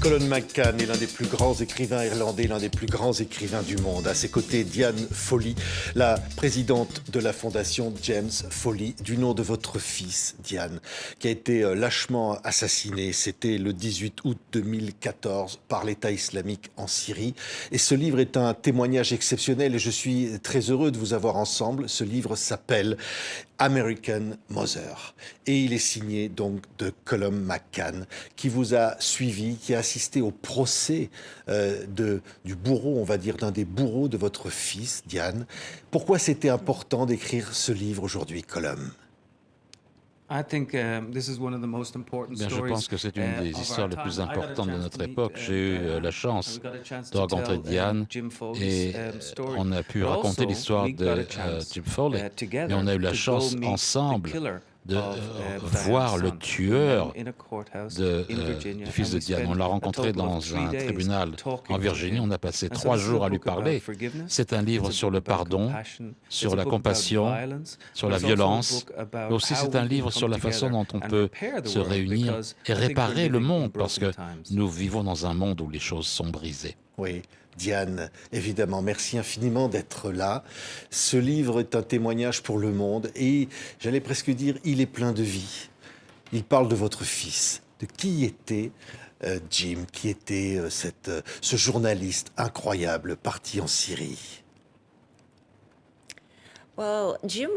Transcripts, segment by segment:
Colum McCann est l'un des plus grands écrivains irlandais, l'un des plus grands écrivains du monde. À ses côtés, Diane Foley, la présidente de la fondation James Foley, du nom de votre fils, Diane, qui a été lâchement assassiné. C'était le 18 août 2014 par l'État islamique en Syrie. Et ce livre est un témoignage exceptionnel et je suis très heureux de vous avoir ensemble. Ce livre s'appelle American Mother. Et il est signé donc de Colum McCann, qui vous a suivi, qui a assisté au procès du bourreau, on va dire, d'un des bourreaux de votre fils, Diane. Pourquoi c'était important d'écrire ce livre aujourd'hui, Colum? Bien, je pense que c'est une des histoires les plus importantes de notre époque. J'ai eu la chance de rencontrer Diane et on a pu raconter l'histoire de Jim Foley. Mais on a eu la chance ensemble de voir le tueur du fils de Diane. On l'a rencontré dans un tribunal en Virginie. On a passé 3 jours à lui parler. C'est un livre sur le pardon, sur la compassion, sur la violence, mais aussi c'est un livre sur la façon dont on peut se réunir et réparer le monde, parce que nous vivons dans un monde où les choses sont brisées. Oui. Diane, évidemment, merci infiniment d'être là. Ce livre est un témoignage pour le monde et, j'allais presque dire, il est plein de vie. Il parle de votre fils, de qui était Jim, qui était ce journaliste incroyable parti en Syrie. Jim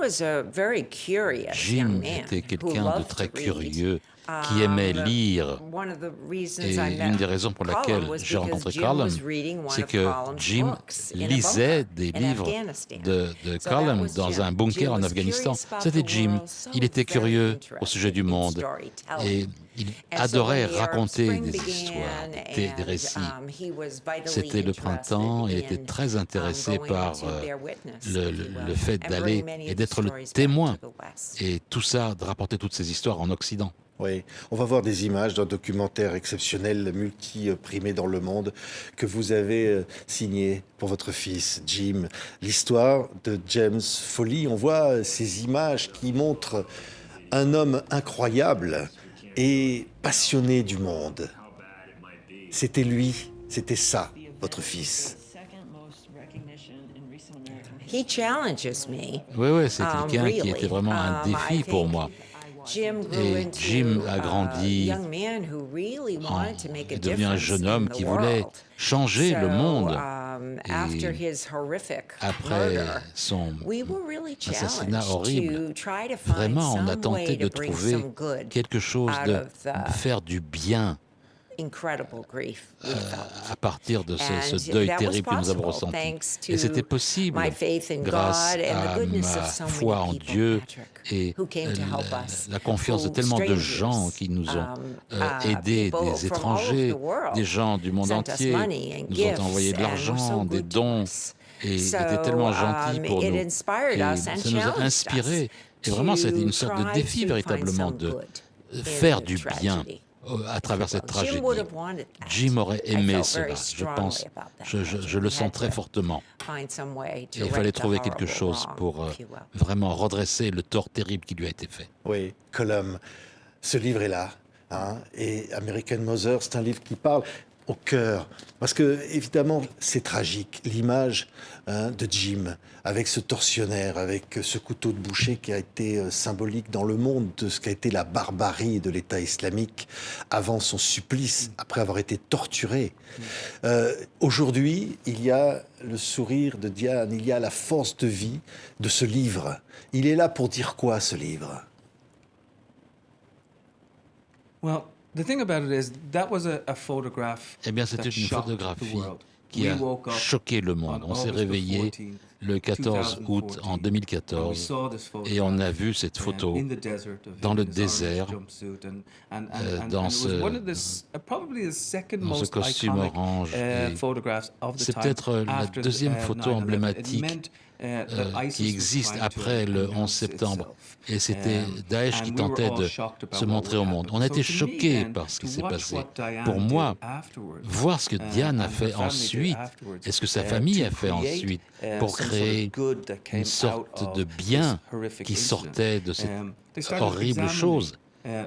était quelqu'un de très curieux, qui aimait lire. Et une des raisons pour laquelle j'ai rencontré Colum, c'est que Jim lisait des livres de Colum dans un bunker en Afghanistan. C'était Jim. Il était curieux au sujet du monde et il adorait raconter des histoires, des récits. C'était le printemps et il était très intéressé par le fait d'aller et d'être le témoin. Et tout ça, de rapporter toutes ces histoires en Occident. Oui, on va voir des images d'un documentaire exceptionnel, multi-primé dans le monde, que vous avez signé pour votre fils, Jim. L'histoire de James Foley. On voit ces images qui montrent un homme incroyable et passionné du monde. C'était lui, c'était ça, votre fils. Oui, c'est quelqu'un qui était vraiment un défi pour moi. Et Jim a grandi, est devenu un jeune homme qui voulait changer le monde. Et après son assassinat horrible, vraiment, on a tenté de trouver quelque chose, de faire du bien à partir de ce deuil terrible que nous avons ressenti. Et c'était possible grâce à ma foi en Dieu et la confiance de tellement de gens qui nous ont aidés, des étrangers, des gens du monde entier, nous ont envoyé de l'argent, des dons, et étaient tellement gentils pour nous. Et ça nous a inspirés. Et vraiment, c'était une sorte de défi véritablement de faire du bien à travers cette tragédie. Jim aurait aimé cela, je pense. Je le sens très fortement. Et il fallait trouver quelque chose pour vraiment redresser le tort terrible qui lui a été fait. Oui, Colum, ce livre est là. Et American Mother, c'est un livre qui parle au cœur. Parce que, évidemment, c'est tragique. L'image de Jim, avec ce tortionnaire, avec ce couteau de boucher qui a été symbolique dans le monde de ce qu'a été la barbarie de l'État islamique avant son supplice, après avoir été torturé. Aujourd'hui, il y a le sourire de Diane, il y a la force de vie de ce livre. Il est là pour dire quoi, ce livre? Eh bien, c'était une photographie qui a choqué le monde. On s'est réveillé le 14 août en 2014 et on a vu cette photo dans le désert, dans ce costume orange. C'est peut-être la deuxième photo emblématique qui existe après le 11 septembre. Et c'était Daesh qui tentait de se montrer au monde. On a été choqués par ce qui s'est passé. Pour moi, voir ce que Diane a fait ensuite, et ce que sa famille a fait ensuite, pour créer une sorte de bien qui sortait de cette horrible chose,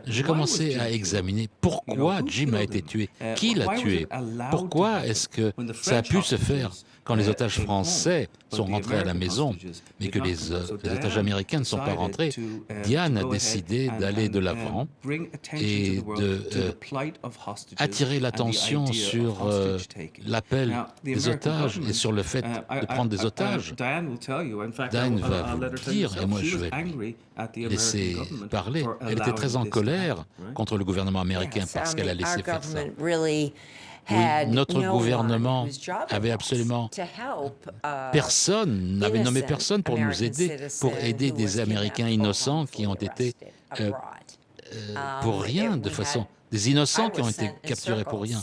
j'ai commencé à examiner pourquoi Jim a été tué, qui l'a tué, pourquoi est-ce que ça a pu se faire quand les otages français sont rentrés à la maison, mais que les otages américains ne sont pas rentrés. Diane a décidé d'aller de l'avant et d'attirer l'attention sur l'appel des otages et sur le fait de prendre des otages. Diane va vous le dire, et moi je vais laisser parler. Elle était très en colère contre le gouvernement américain parce qu'elle a laissé faire ça. Oui, notre gouvernement avait absolument personne, n'avait nommé personne pour nous aider, pour aider des Américains innocents qui ont été pour rien, de façon... Des innocents qui ont été capturés pour rien.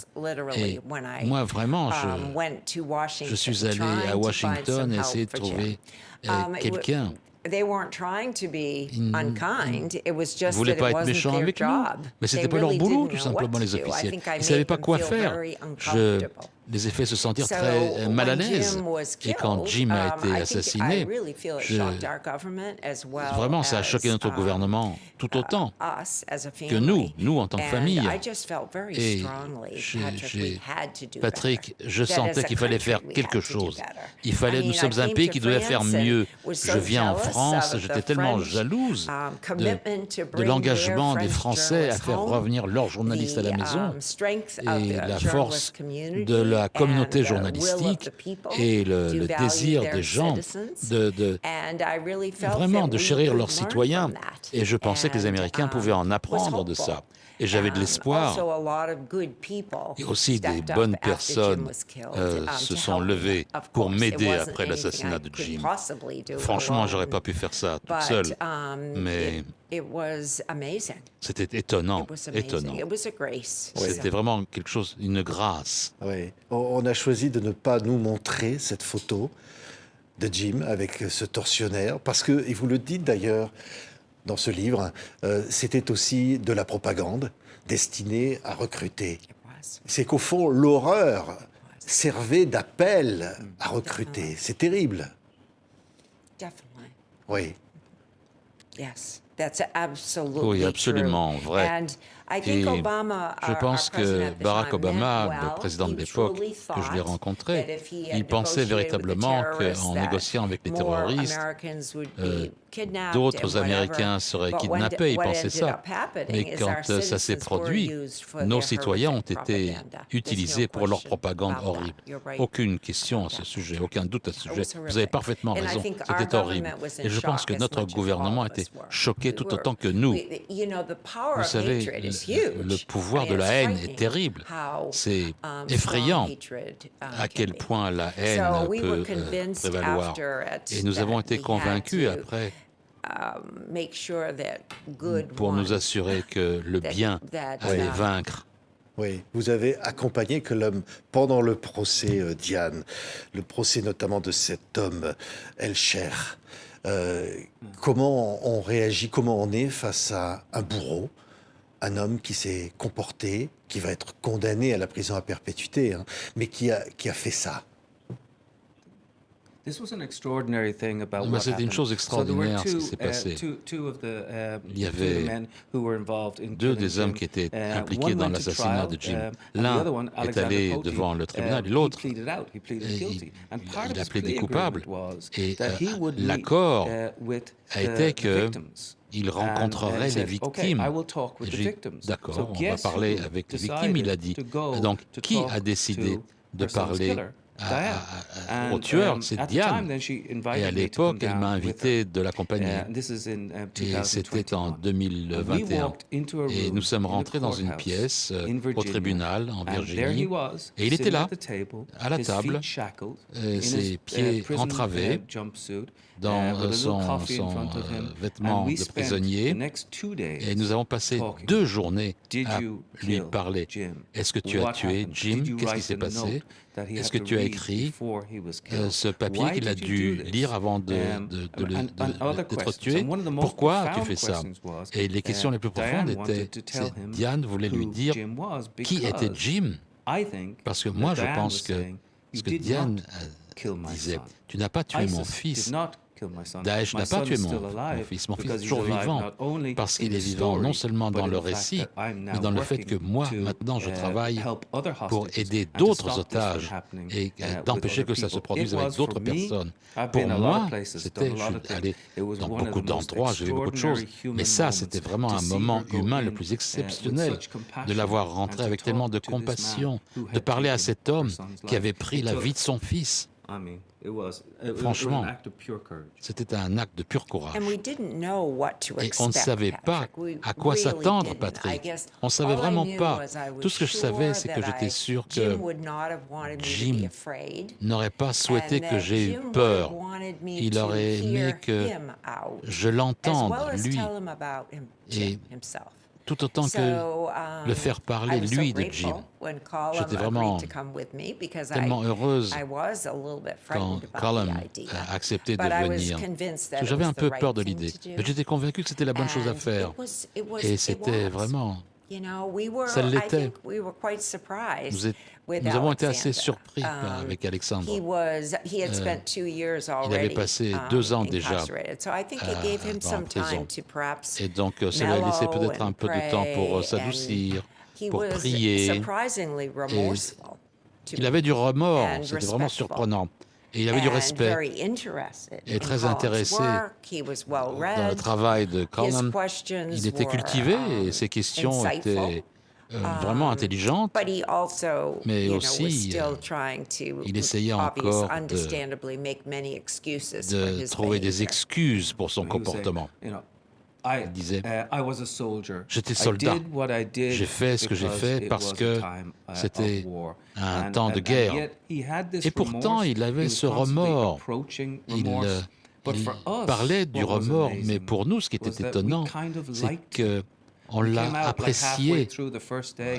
Et moi, vraiment, je suis allé à Washington essayer de trouver quelqu'un. Ils ne voulaient pas être méchants avec nous, mais ce n'était pas leur boulot, tout simplement, les officiels. Ils ne savaient pas quoi faire. Je les ai fait se sentir très mal à l'aise. Et quand Jim a été assassiné, vraiment, ça a choqué notre gouvernement tout autant que nous en tant que famille. Et Patrick, je sentais qu'il fallait faire quelque chose. Nous sommes un pays qui devait faire mieux. Je viens en France, j'étais tellement jalouse de l'engagement des Français à faire revenir leurs journalistes à la maison et la force de la communauté journalistique et le désir des gens vraiment de chérir leurs citoyens. Et je pensais que les Américains pouvaient en apprendre de ça. Et j'avais de l'espoir. Et aussi des bonnes personnes se sont levées pour m'aider après l'assassinat de Jim. Franchement, j'aurais pas pu faire ça toute seule. Mais c'était étonnant. C'était vraiment quelque chose, une grâce. Oui. On a choisi de ne pas nous montrer cette photo de Jim avec ce tortionnaire, parce que, et vous le dites d'ailleurs, dans ce livre, c'était aussi de la propagande destinée à recruter. C'est qu'au fond, l'horreur servait d'appel à recruter. C'est terrible. Oui. Oui, absolument vrai. Et je pense que Barack Obama, le président de l'époque, que je l'ai rencontré, il pensait véritablement qu'en négociant avec les terroristes, d'autres Américains seraient kidnappés, il pensait ça. Mais quand ça s'est produit, nos citoyens ont été utilisés pour leur propagande horrible. Aucune question à ce sujet, aucun doute à ce sujet. Vous avez parfaitement raison, c'était horrible. Et je pense que notre gouvernement était choqué tout autant que nous. Vous savez, le pouvoir de la haine est terrible. C'est effrayant à quel point la haine peut prévaloir. Et nous avons été convaincus après pour nous assurer que le bien allait vaincre. Oui, vous avez accompagné que l'homme pendant le procès Diane, le procès notamment de cet homme Elcher. Comment on réagit, comment on est face à un bourreau, un homme qui s'est comporté, qui va être condamné à la prison à perpétuité, hein, mais qui a fait ça. C'était une chose extraordinaire ce qui s'est passé. Il y avait deux des hommes qui étaient impliqués dans l'assassinat de Jim. L'un est allé devant le tribunal et l'autre, il a plaidé coupable. Et l'accord a été qu'il rencontrerait les victimes. J'ai dit, d'accord, on va parler avec les victimes, il a dit. Donc, qui a décidé de parler au tueur, c'est Diane. Et à l'époque, elle m'a invité de l'accompagner. Et c'était en 2021. Et nous sommes rentrés dans une pièce au tribunal en Virginie. Et il était là, à la table, ses pieds entravés, dans son vêtement de prisonnier. Et nous avons passé 2 journées à lui parler. Est-ce que tu as tué Jim? Qu'est-ce qui s'est passé? Est-ce que tu as écrit ce papier qu'il a dû lire avant d'être tué? Pourquoi tu fais ça? Et les questions les plus profondes étaient, Diane voulait lui dire qui était Jim? Parce que moi, je pense que ce que Diane disait, tu n'as pas tué mon fils Daesh n'a pas tué mon fils. Mon fils est toujours vivant parce qu'il est vivant non seulement dans le récit, mais dans le fait que moi, maintenant, je travaille pour aider d'autres otages et d'empêcher que ça se produise avec d'autres personnes. Pour moi, c'était, je suis allé dans beaucoup d'endroits, j'ai vu beaucoup de choses, mais ça, c'était vraiment un moment humain le plus exceptionnel de l'avoir rentré avec tellement de compassion, de parler à cet homme qui avait pris la vie de son fils. Franchement, c'était un acte de pur courage. Et on ne savait pas à quoi s'attendre, Patrick. On ne savait vraiment pas. Tout ce que je savais, c'est que j'étais sûr que Jim n'aurait pas souhaité que j'aie eu peur. Il aurait aimé que je l'entende, lui, et tout autant que le faire parler, lui, de Jim. J'étais vraiment tellement heureuse quand Colum a accepté de venir. J'avais un peu peur de l'idée, mais j'étais convaincue que c'était la bonne chose à faire. Et c'était vraiment... Ça l'était. Nous avons été assez surpris avec Alexandre. Il avait passé 2 ans déjà en prison. Et donc, cela a laissé peut-être un peu de temps pour s'adoucir, pour prier. Et il avait du remords, c'était vraiment surprenant. Et il avait du respect et très intéressé dans le travail de Colum. Il était cultivé et ses questions étaient vraiment intelligentes, mais aussi il essayait encore de trouver des excuses pour son comportement. Il disait, j'étais soldat, j'ai fait ce que j'ai fait parce que c'était un temps de guerre. Et pourtant, il avait ce remords. Il parlait du remords, mais pour nous, ce qui était étonnant, c'est que on l'a apprécié.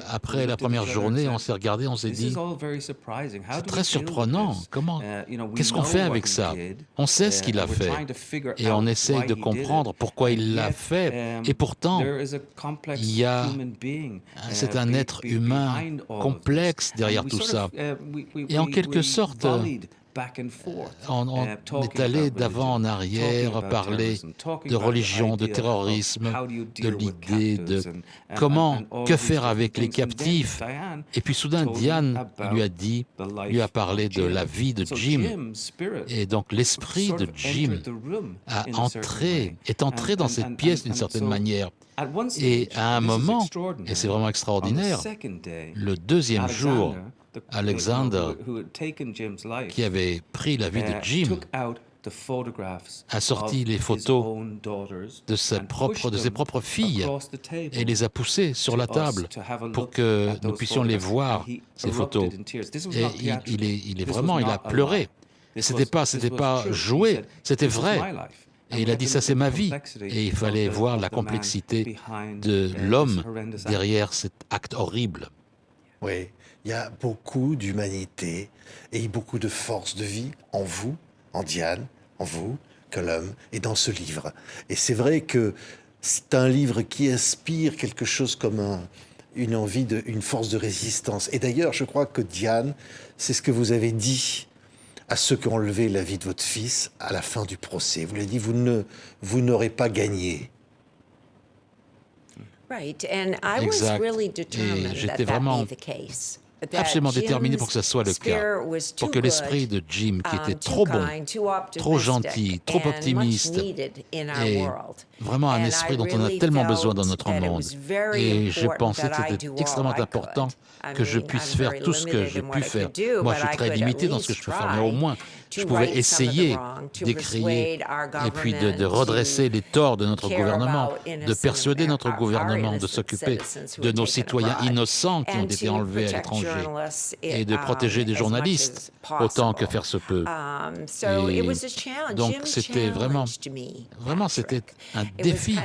Après la première journée, on s'est regardé, on s'est dit, c'est très surprenant. Qu'est-ce qu'on fait avec ça? On sait ce qu'il a fait et on essaye de comprendre pourquoi il l'a fait. Et pourtant, c'est un être humain complexe derrière tout ça. Et en quelque sorte, on est allé d'avant en arrière, parler de religion, de terrorisme, de l'idée de que faire avec les captifs. Et puis soudain, Diane lui a parlé de la vie de Jim. Et donc l'esprit de Jim est entré dans cette pièce d'une certaine manière. Et à un moment, et c'est vraiment extraordinaire, le 2e jour, Alexander, qui avait pris la vie de Jim, a sorti les photos de ses propres filles et les a poussées sur la table pour que nous puissions les voir, ces photos. Et il a pleuré. C'était pas joué, c'était vrai. Et il a dit, ça c'est ma vie. Et il fallait voir la complexité de l'homme derrière cet acte horrible. Oui, il y a beaucoup d'humanité et beaucoup de force de vie en vous, en Diane, en vous, Colum, et dans ce livre. Et c'est vrai que c'est un livre qui inspire quelque chose comme une envie, une force de résistance. Et d'ailleurs, je crois que Diane, c'est ce que vous avez dit à ceux qui ont enlevé la vie de votre fils à la fin du procès. Vous l'avez dit, vous n'aurez pas gagné. Exact. Et j'étais vraiment absolument déterminé pour que ce soit le cas, pour que l'esprit de Jim, qui était trop bon, trop gentil, trop optimiste, et vraiment un esprit dont on a tellement besoin dans notre monde. Et je pensais que c'était extrêmement important que je puisse faire tout ce que j'ai pu faire. Moi, je suis très limité dans ce que je peux faire, mais au moins, je pouvais essayer d'écrire et puis de redresser les torts de notre gouvernement, de persuader notre gouvernement de s'occuper de nos citoyens innocents qui ont été enlevés à l'étranger et de protéger des journalistes autant que faire se peut. Et donc c'était vraiment c'était un défi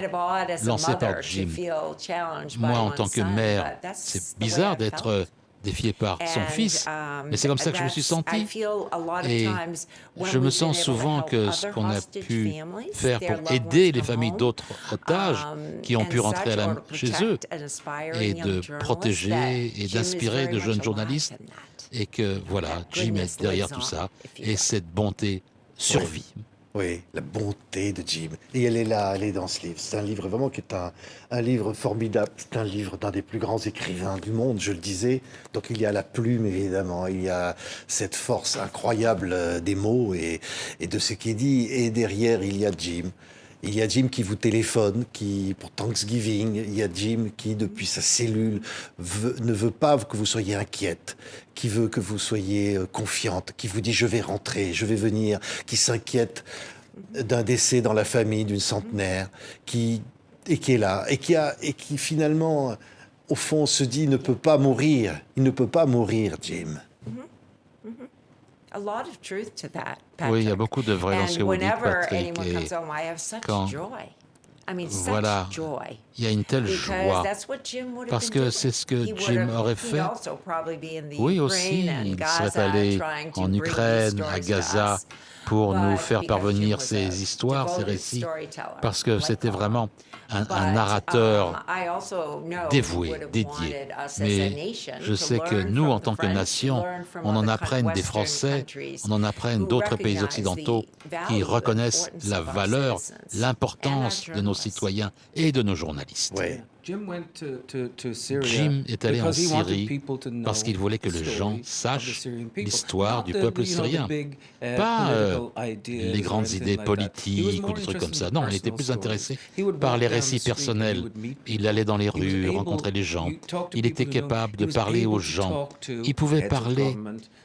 lancé par Jim. Moi, en tant que mère, c'est bizarre d'être défié par son fils, mais c'est comme ça que je me suis senti. Et je me sens souvent que ce qu'on a pu faire pour aider les familles d'autres otages qui ont pu rentrer chez eux et de protéger et d'inspirer de jeunes journalistes, et que voilà, Jim est derrière tout ça et cette bonté survit. Oui, la bonté de Jim. Et elle est là, elle est dans ce livre. C'est un livre vraiment qui est un livre formidable. C'est un livre d'un des plus grands écrivains du monde, je le disais. Donc il y a la plume, évidemment. Il y a cette force incroyable des mots et de ce qui est dit. Et derrière, il y a Jim. Il y a Jim qui vous téléphone, pour Thanksgiving. Il y a Jim qui, depuis sa cellule, ne veut pas que vous soyez inquiète, qui veut que vous soyez confiante, qui vous dit « je vais rentrer, je vais venir », qui s'inquiète d'un décès dans la famille d'une centenaire, qui est là, et qui finalement, au fond, se dit « ne peut pas mourir ». Il ne peut pas mourir, Jim. Oui, il y a beaucoup de vrai dans ce que vous dites, Patrick. Et quand, voilà, il y a une telle joie, parce que c'est ce que Jim aurait fait. Oui, aussi, il serait allé en Ukraine, à Gaza, pour nous faire parvenir ces histoires, ces récits, parce que c'était vraiment un narrateur dévoué, dédié. Mais je sais que nous, en tant que nation, on en apprenne des Français, on en apprenne d'autres pays occidentaux qui reconnaissent la valeur, l'importance de nos citoyens et de nos journalistes. Oui. Jim est allé en Syrie parce qu'il voulait que les gens sachent l'histoire du peuple syrien. Pas les grandes idées politiques ou des trucs comme ça. Non, il était plus intéressé par les récits personnels. Il allait dans les rues, rencontrer les gens. Il était capable de parler aux gens. Il pouvait parler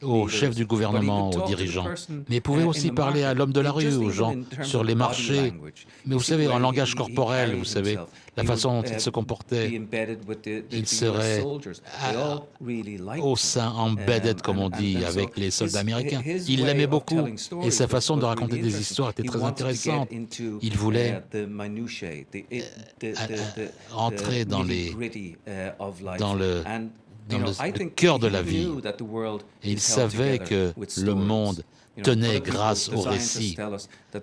aux chefs du gouvernement, aux dirigeants. Mais il pouvait aussi parler à l'homme de la rue, aux gens sur les marchés. Mais vous savez, en langage corporel, vous savez, la façon dont il se comportait, il serait au sein, embedded, comme on dit, avec les soldats américains. Il l'aimait beaucoup et sa façon de raconter des histoires était très intéressante. Il voulait entrer dans le cœur de la vie. Et il savait que le monde tenait grâce au récit.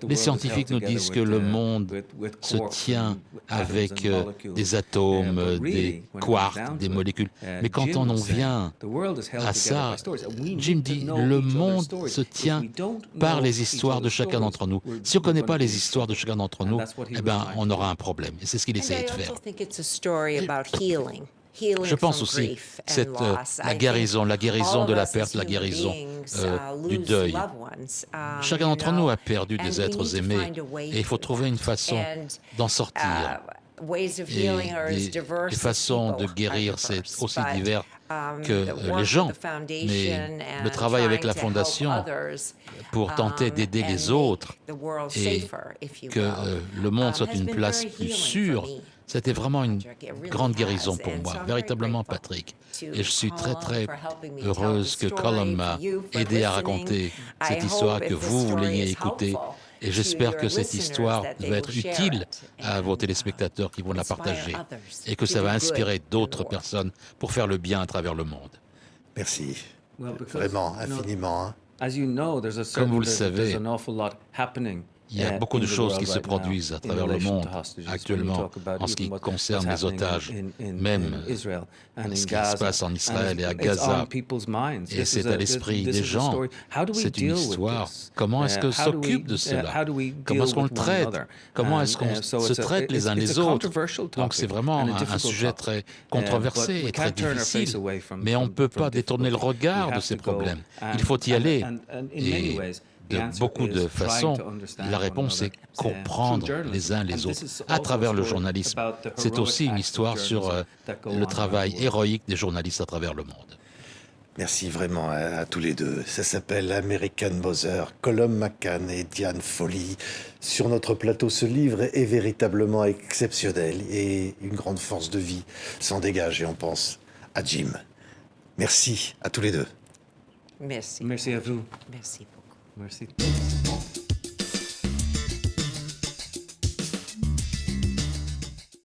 Les scientifiques nous disent que le monde se tient avec des atomes, des quarks, des molécules. Mais quand on en vient à ça, Jim dit, le monde se tient par les histoires de chacun d'entre nous. Si on ne connaît pas les histoires de chacun d'entre nous, eh ben, on aura un problème. Et c'est ce qu'il essayait de faire. Je pense aussi la guérison de la perte, la guérison du deuil. Chacun d'entre nous a perdu des êtres aimés et il faut trouver une façon d'en sortir. Et les façons de guérir, c'est aussi divers que les gens. Mais le travail avec la Fondation pour tenter d'aider les autres et que le monde soit une place plus sûre, c'était vraiment une grande guérison pour moi, véritablement, Patrick. Et je suis très, très heureuse que Colum m'a aidé à raconter cette histoire, que vous l'ayez écoutée. Et j'espère que cette histoire va être utile à vos téléspectateurs qui vont la partager et que ça va inspirer d'autres personnes pour faire le bien à travers le monde. Merci, vraiment, infiniment. Comme vous le savez, il y a beaucoup de choses qui se produisent à travers le monde actuellement en ce qui concerne les otages, même ce qui se passe en Israël et à Gaza. Et c'est à l'esprit des gens. C'est une histoire. Comment est-ce qu'on s'occupe de cela? Comment est-ce qu'on le traite? Comment est-ce qu'on se traite les uns les autres? Donc c'est vraiment un sujet très controversé et très difficile. Mais on ne peut pas détourner le regard de ces problèmes. Il faut y aller. Et de beaucoup de façons, la réponse est comprendre les uns les autres à travers le journalisme. C'est aussi une histoire sur le travail héroïque des journalistes à travers le monde. Merci vraiment à tous les deux. Ça s'appelle American Mother, Colum McCann et Diane Foley. Sur notre plateau, ce livre est véritablement exceptionnel et une grande force de vie s'en dégage et on pense à Jim. Merci à tous les deux. Merci. Merci à vous. Merci beaucoup. Merci.